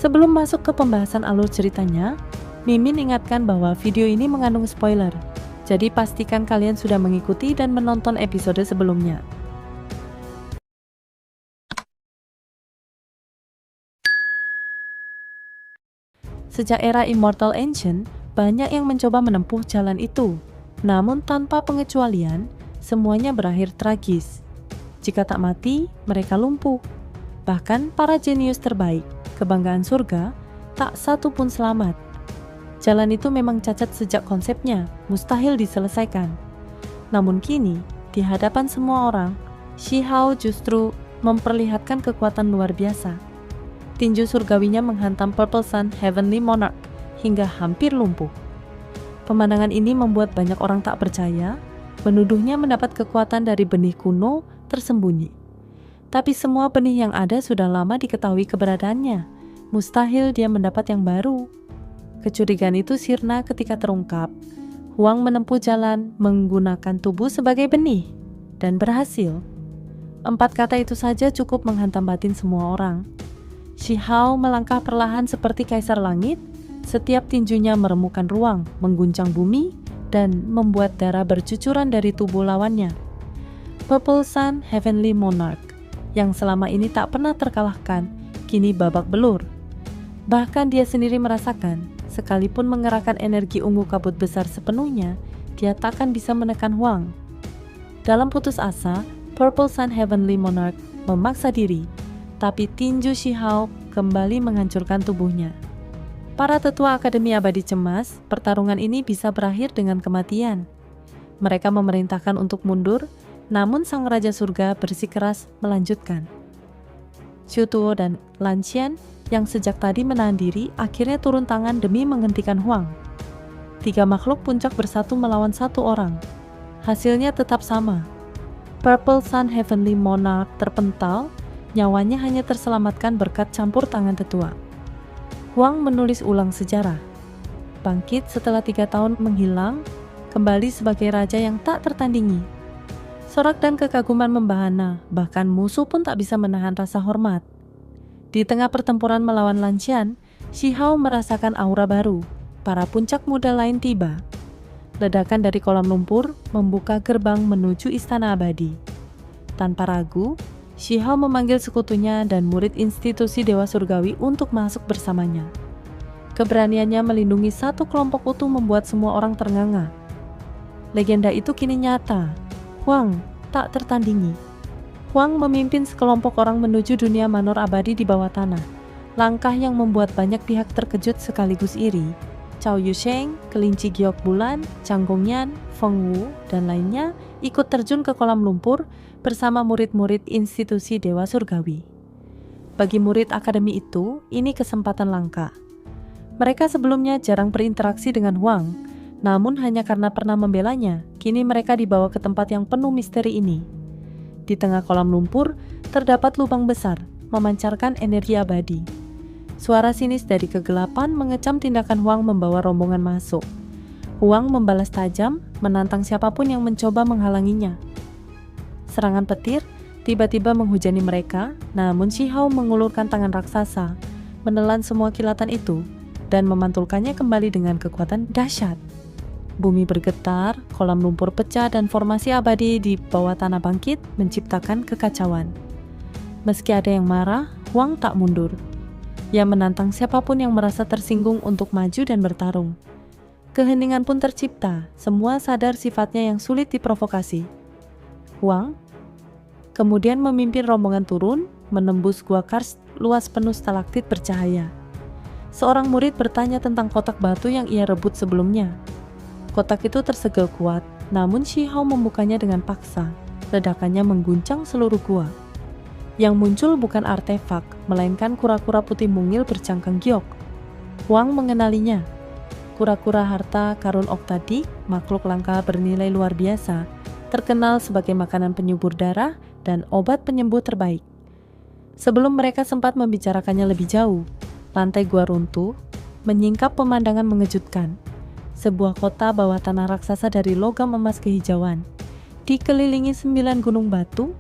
Sebelum masuk ke pembahasan alur ceritanya, Mimin ingatkan bahwa video ini mengandung spoiler. Jadi pastikan kalian sudah mengikuti dan menonton episode sebelumnya. Sejak era Immortal Ancient, banyak yang mencoba menempuh jalan itu. Namun tanpa pengecualian, semuanya berakhir tragis. Jika tak mati, mereka lumpuh. Bahkan para jenius terbaik, kebanggaan surga, tak satu pun selamat. Jalan itu memang cacat sejak konsepnya, mustahil diselesaikan. Namun kini, di hadapan semua orang, Shihao justru memperlihatkan kekuatan luar biasa. Tinju surgawinya menghantam Purple Sun Heavenly Monarch hingga hampir lumpuh. Pemandangan ini membuat banyak orang tak percaya, menuduhnya mendapat kekuatan dari benih kuno tersembunyi. Tapi semua benih yang ada sudah lama diketahui keberadaannya. Mustahil dia mendapat yang baru. Kecurigaan itu sirna ketika terungkap. Huang menempuh jalan menggunakan tubuh sebagai benih dan berhasil. 4 kata itu saja cukup menghantam batin semua orang. Shihao melangkah perlahan seperti kaisar langit. Setiap tinjunya meremukan ruang, mengguncang bumi, dan membuat darah bercucuran dari tubuh lawannya. Purple Sun Heavenly Monarch, yang selama ini tak pernah terkalahkan, kini babak belur. Bahkan dia sendiri merasakan, sekalipun mengerahkan energi ungu kabut besar sepenuhnya, dia takkan bisa menekan Huang. Dalam putus asa, Purple Sun Heavenly Monarch memaksa diri, tapi tinju Shihao kembali menghancurkan tubuhnya. Para tetua Akademi Abadi cemas, pertarungan ini bisa berakhir dengan kematian. Mereka memerintahkan untuk mundur, namun Sang Raja Surga bersikeras melanjutkan. Xu Tuo dan Lan Xian yang sejak tadi menahan diri akhirnya turun tangan demi menghentikan Huang. 3 makhluk puncak bersatu melawan 1 orang. Hasilnya tetap sama. Purple Sun Heavenly Monarch terpental, nyawanya hanya terselamatkan berkat campur tangan tetua. Huang menulis ulang sejarah. Bangkit setelah 3 tahun menghilang, kembali sebagai raja yang tak tertandingi. Sorak dan kekaguman membahana, bahkan musuh pun tak bisa menahan rasa hormat. Di tengah pertempuran melawan Lan Xian, Shihao merasakan aura baru. Para puncak muda lain tiba. Ledakan dari kolam lumpur membuka gerbang menuju Istana Abadi. Tanpa ragu, Shihao memanggil sekutunya dan murid institusi Dewa Surgawi untuk masuk bersamanya. Keberaniannya melindungi satu kelompok utuh membuat semua orang ternganga. Legenda itu kini nyata. Huang tak tertandingi. Huang memimpin sekelompok orang menuju dunia manor abadi di bawah tanah. Langkah yang membuat banyak pihak terkejut sekaligus iri. Cao Yusheng, kelinci giok bulan, Chang Gongyan, Feng Wu, dan lainnya ikut terjun ke kolam lumpur bersama murid-murid institusi Dewa Surgawi. Bagi murid akademi itu, ini kesempatan langka. Mereka sebelumnya jarang berinteraksi dengan Huang, namun hanya karena pernah membelanya, kini mereka dibawa ke tempat yang penuh misteri ini. Di tengah kolam lumpur, terdapat lubang besar, memancarkan energi abadi. Suara sinis dari kegelapan mengecam tindakan Huang membawa rombongan masuk. Huang membalas tajam, menantang siapapun yang mencoba menghalanginya. Serangan petir tiba-tiba menghujani mereka, namun Shihao mengulurkan tangan raksasa, menelan semua kilatan itu, dan memantulkannya kembali dengan kekuatan dahsyat. Bumi bergetar, kolam lumpur pecah, dan formasi abadi di bawah tanah bangkit menciptakan kekacauan. Meski ada yang marah, Huang tak mundur. Ia menantang siapapun yang merasa tersinggung untuk maju dan bertarung. Keheningan pun tercipta, semua sadar sifatnya yang sulit diprovokasi. Huang kemudian memimpin rombongan turun, menembus gua karst luas penuh stalaktit bercahaya. Seorang murid bertanya tentang kotak batu yang ia rebut sebelumnya. Kotak itu tersegel kuat, namun Shihao membukanya dengan paksa. Ledakannya mengguncang seluruh gua. Yang muncul bukan artefak, melainkan kura-kura putih mungil bercangkang giok. Huang mengenalinya. Kura-kura harta karun oktadik, makhluk langka bernilai luar biasa, terkenal sebagai makanan penyubur darah dan obat penyembuh terbaik. Sebelum mereka sempat membicarakannya lebih jauh, lantai gua runtuh, menyingkap pemandangan mengejutkan. Sebuah kota bawah tanah raksasa dari logam emas kehijauan, dikelilingi 9 gunung batu,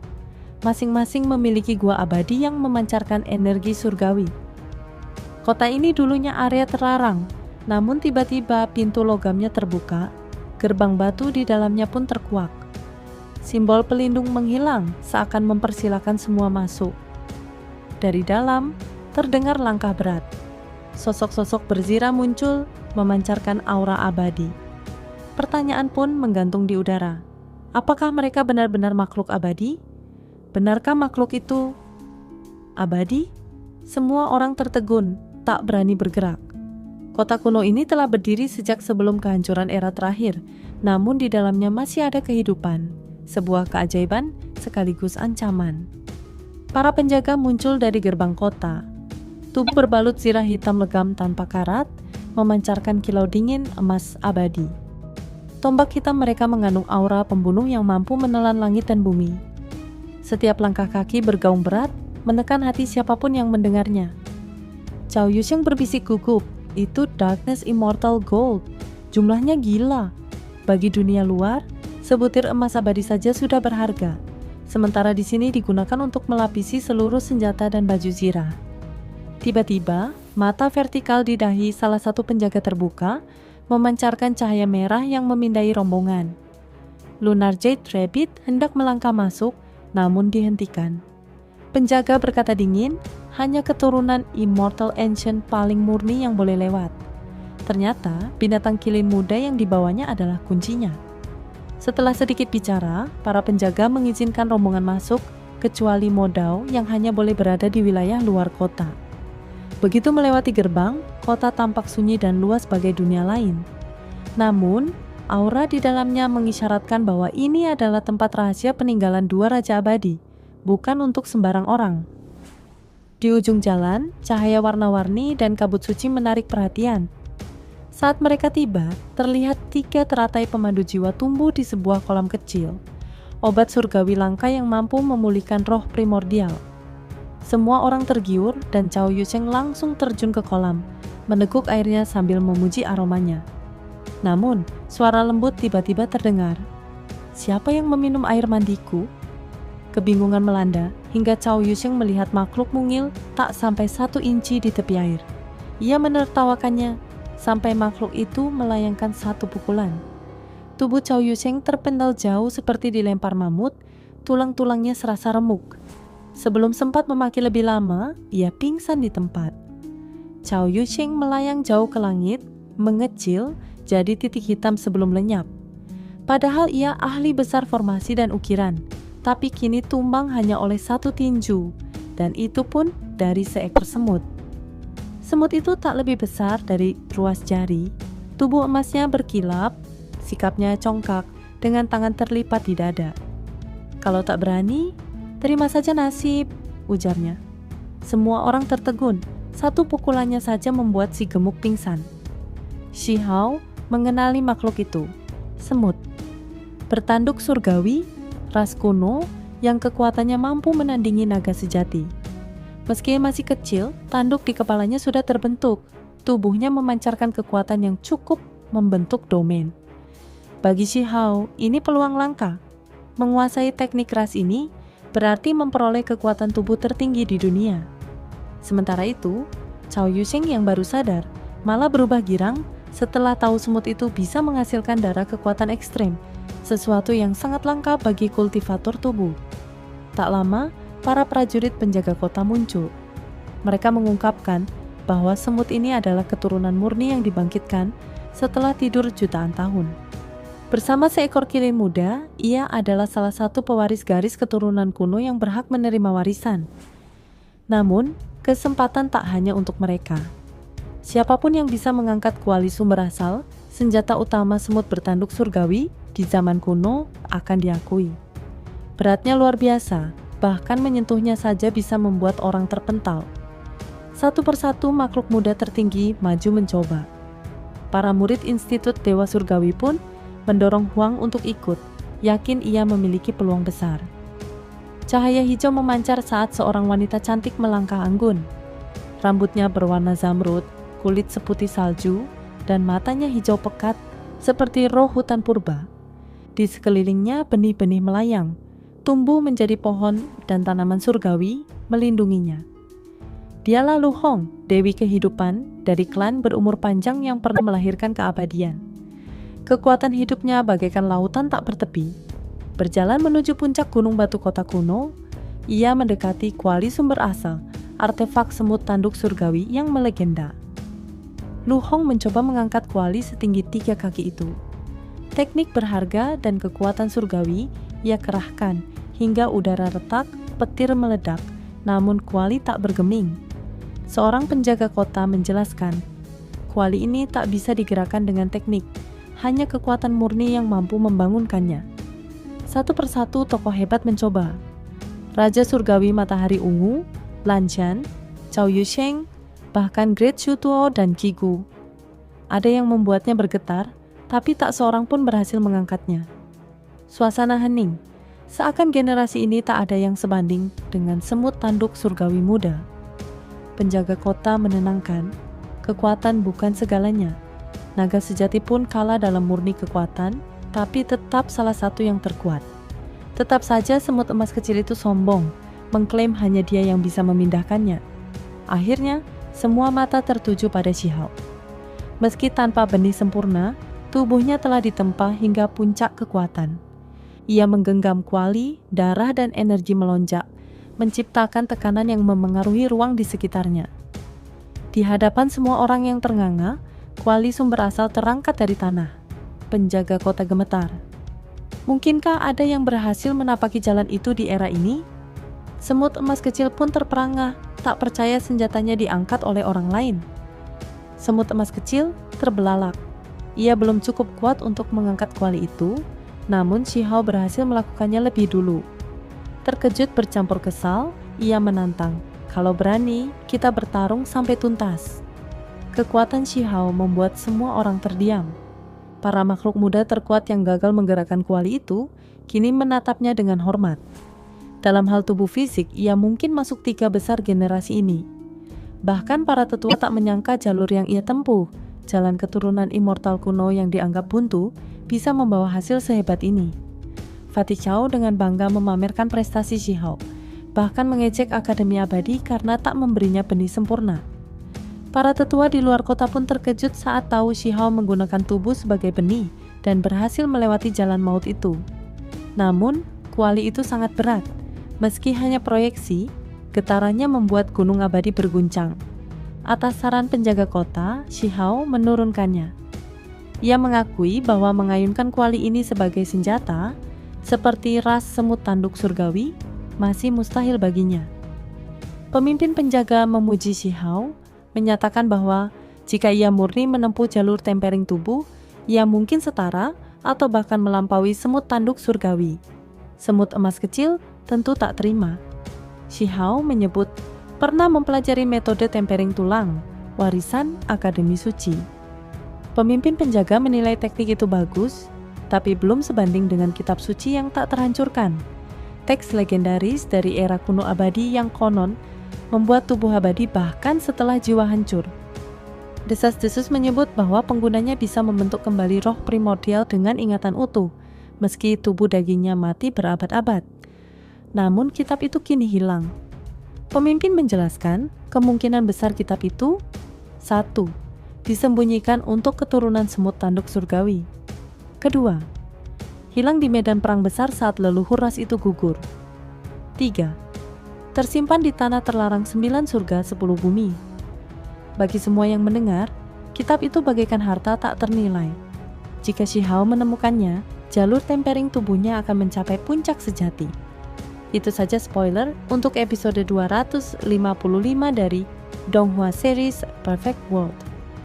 masing-masing memiliki gua abadi yang memancarkan energi surgawi. Kota ini dulunya area terlarang, namun tiba-tiba pintu logamnya terbuka, gerbang batu di dalamnya pun terkuak. Simbol pelindung menghilang seakan mempersilahkan semua masuk. Dari dalam, terdengar langkah berat. Sosok-sosok berzirah muncul, memancarkan aura abadi. Pertanyaan pun menggantung di udara. Apakah mereka benar-benar makhluk abadi? Benarkah makhluk itu abadi? Semua orang tertegun, tak berani bergerak. Kota kuno ini telah berdiri sejak sebelum kehancuran era terakhir, namun di dalamnya masih ada kehidupan, sebuah keajaiban sekaligus ancaman. Para penjaga muncul dari gerbang kota. Tubuh berbalut zirah hitam legam tanpa karat, memancarkan kilau dingin emas abadi. Tombak hitam mereka mengandung aura pembunuh yang mampu menelan langit dan bumi. Setiap langkah kaki bergaung berat, menekan hati siapapun yang mendengarnya. Cao Yusheng berbisik gugup, itu Darkness Immortal Gold. Jumlahnya gila. Bagi dunia luar, sebutir emas abadi saja sudah berharga. Sementara di sini digunakan untuk melapisi seluruh senjata dan baju zirah. Tiba-tiba, mata vertikal di dahi salah satu penjaga terbuka, memancarkan cahaya merah yang memindai rombongan. Lunar Jade Rabbit hendak melangkah masuk, namun dihentikan. Penjaga berkata dingin, hanya keturunan Immortal Ancient paling murni yang boleh lewat. Ternyata, binatang kilin muda yang dibawanya adalah kuncinya. Setelah sedikit bicara, para penjaga mengizinkan rombongan masuk, kecuali Modao yang hanya boleh berada di wilayah luar kota. Begitu melewati gerbang, kota tampak sunyi dan luas bagai dunia lain. Namun, aura di dalamnya mengisyaratkan bahwa ini adalah tempat rahasia peninggalan dua raja abadi, bukan untuk sembarang orang. Di ujung jalan, cahaya warna-warni dan kabut suci menarik perhatian. Saat mereka tiba, terlihat 3 teratai pemandu jiwa tumbuh di sebuah kolam kecil. Obat surgawi langka yang mampu memulihkan roh primordial. Semua orang tergiur dan Cao Yusheng langsung terjun ke kolam, meneguk airnya sambil memuji aromanya. Namun, suara lembut tiba-tiba terdengar. Siapa yang meminum air mandiku? Kebingungan melanda hingga Cao Yusheng melihat makhluk mungil tak sampai 1 inci di tepi air. Ia menertawakannya sampai makhluk itu melayangkan 1 pukulan. Tubuh Cao Yusheng terpental jauh seperti dilempar mamut, tulang-tulangnya serasa remuk. Sebelum sempat memaki lebih lama, ia pingsan di tempat. Cao Yusheng melayang jauh ke langit, mengecil jadi titik hitam sebelum lenyap. Padahal ia ahli besar formasi dan ukiran, tapi kini tumbang hanya oleh 1 tinju, dan itu pun dari seekor semut. Semut itu tak lebih besar dari ruas jari, tubuh emasnya berkilap, sikapnya congkak dengan tangan terlipat di dada. Kalau tak berani, terima saja nasib, ujarnya. Semua orang tertegun, 1 pukulannya saja membuat si gemuk pingsan. Shi Hao mengenali makhluk itu, semut. Bertanduk surgawi, ras kuno yang kekuatannya mampu menandingi naga sejati. Meski masih kecil, tanduk di kepalanya sudah terbentuk. Tubuhnya memancarkan kekuatan yang cukup membentuk domain. Bagi Shi Hao, ini peluang langka. Menguasai teknik ras ini berarti memperoleh kekuatan tubuh tertinggi di dunia. Sementara itu, Cao Yusheng yang baru sadar malah berubah girang setelah tahu semut itu bisa menghasilkan darah kekuatan ekstrem, sesuatu yang sangat langka bagi kultivator tubuh. Tak lama, para prajurit penjaga kota muncul. Mereka mengungkapkan bahwa semut ini adalah keturunan murni yang dibangkitkan setelah tidur jutaan tahun. Bersama seekor kilin muda, ia adalah salah satu pewaris garis keturunan kuno yang berhak menerima warisan. Namun, kesempatan tak hanya untuk mereka. Siapapun yang bisa mengangkat kuali sumber asal, senjata utama semut bertanduk surgawi di zaman kuno akan diakui. Beratnya luar biasa, bahkan menyentuhnya saja bisa membuat orang terpental. Satu persatu makhluk muda tertinggi maju mencoba. Para murid Institut Dewa Surgawi pun mendorong Huang untuk ikut, yakin ia memiliki peluang besar. Cahaya hijau memancar saat seorang wanita cantik melangkah anggun. Rambutnya berwarna zamrud, kulit seputih salju, dan matanya hijau pekat seperti roh hutan purba. Di sekelilingnya benih-benih melayang, tumbuh menjadi pohon dan tanaman surgawi melindunginya. Dialah Lu Hong, dewi kehidupan dari klan berumur panjang yang pernah melahirkan keabadian. Kekuatan hidupnya bagaikan lautan tak bertepi. Berjalan menuju puncak gunung batu kota kuno, ia mendekati kuali sumber asal, artefak semut tanduk surgawi yang melegenda. Lu Hong mencoba mengangkat kuali setinggi 3 kaki itu. Teknik berharga dan kekuatan surgawi ia kerahkan hingga udara retak, petir meledak, namun kuali tak bergeming. Seorang penjaga kota menjelaskan, kuali ini tak bisa digerakkan dengan teknik, hanya kekuatan murni yang mampu membangunkannya. Satu persatu tokoh hebat mencoba. Raja Surgawi Matahari Ungu, Lan Zhan, Cao Yusheng, bahkan Great Shu Tuo dan Qi Gu. Ada yang membuatnya bergetar, tapi tak seorang pun berhasil mengangkatnya. Suasana hening, seakan generasi ini tak ada yang sebanding dengan semut tanduk surgawi muda. Penjaga kota menenangkan, kekuatan bukan segalanya. Naga sejati pun kalah dalam murni kekuatan, tapi tetap salah satu yang terkuat. Tetap saja semut emas kecil itu sombong, mengklaim hanya dia yang bisa memindahkannya. Akhirnya, semua mata tertuju pada Shihao. Meski tanpa benih sempurna, tubuhnya telah ditempa hingga puncak kekuatan. Ia menggenggam kuali, darah dan energi melonjak, menciptakan tekanan yang memengaruhi ruang di sekitarnya. Di hadapan semua orang yang ternganga, kuali sumber asal terangkat dari tanah. Penjaga kota gemetar. Mungkinkah ada yang berhasil menapaki jalan itu di era ini? Semut emas kecil pun terperangah, tak percaya senjatanya diangkat oleh orang lain. Semut emas kecil terbelalak. Ia belum cukup kuat untuk mengangkat kuali itu, namun Shihao berhasil melakukannya lebih dulu. Terkejut bercampur kesal, ia menantang, "Kalau berani, kita bertarung sampai tuntas." Kekuatan Shihao membuat semua orang terdiam. Para makhluk muda terkuat yang gagal menggerakkan kuali itu, kini menatapnya dengan hormat. Dalam hal tubuh fisik, ia mungkin masuk 3 besar generasi ini. Bahkan para tetua tak menyangka jalur yang ia tempuh, jalan keturunan immortal kuno yang dianggap buntu, bisa membawa hasil sehebat ini. Fatih Chao dengan bangga memamerkan prestasi Shihao, bahkan mengejek Akademi Abadi karena tak memberinya benih sempurna. Para tetua di luar kota pun terkejut saat tahu Shihao menggunakan tubuh sebagai benih dan berhasil melewati jalan maut itu. Namun, kuali itu sangat berat. Meski hanya proyeksi, getarannya membuat Gunung Abadi berguncang. Atas saran penjaga kota, Shihao menurunkannya. Ia mengakui bahwa mengayunkan kuali ini sebagai senjata, seperti ras semut tanduk surgawi, masih mustahil baginya. Pemimpin penjaga memuji Shihao, menyatakan bahwa jika ia murni menempuh jalur tempering tubuh, ia mungkin setara atau bahkan melampaui semut tanduk surgawi. Semut emas kecil tentu tak terima. Shihao menyebut pernah mempelajari metode tempering tulang, warisan Akademi Suci. Pemimpin penjaga menilai teknik itu bagus, tapi belum sebanding dengan kitab suci yang tak terhancurkan. Teks legendaris dari era kuno abadi yang konon membuat tubuh abadi bahkan setelah jiwa hancur. Desas-desus menyebut bahwa penggunanya bisa membentuk kembali roh primordial dengan ingatan utuh, meski tubuh dagingnya mati berabad-abad. Namun kitab itu kini hilang. Pemimpin menjelaskan kemungkinan besar kitab itu 1. Disembunyikan untuk keturunan semut tanduk surgawi. Kedua, hilang di medan perang besar saat leluhur ras itu gugur. 3. Tersimpan di tanah terlarang 9 surga 10 bumi. Bagi semua yang mendengar, kitab itu bagaikan harta tak ternilai. Jika Shihao menemukannya, jalur tempering tubuhnya akan mencapai puncak sejati. Itu saja spoiler untuk episode 255 dari Donghua Series Perfect World.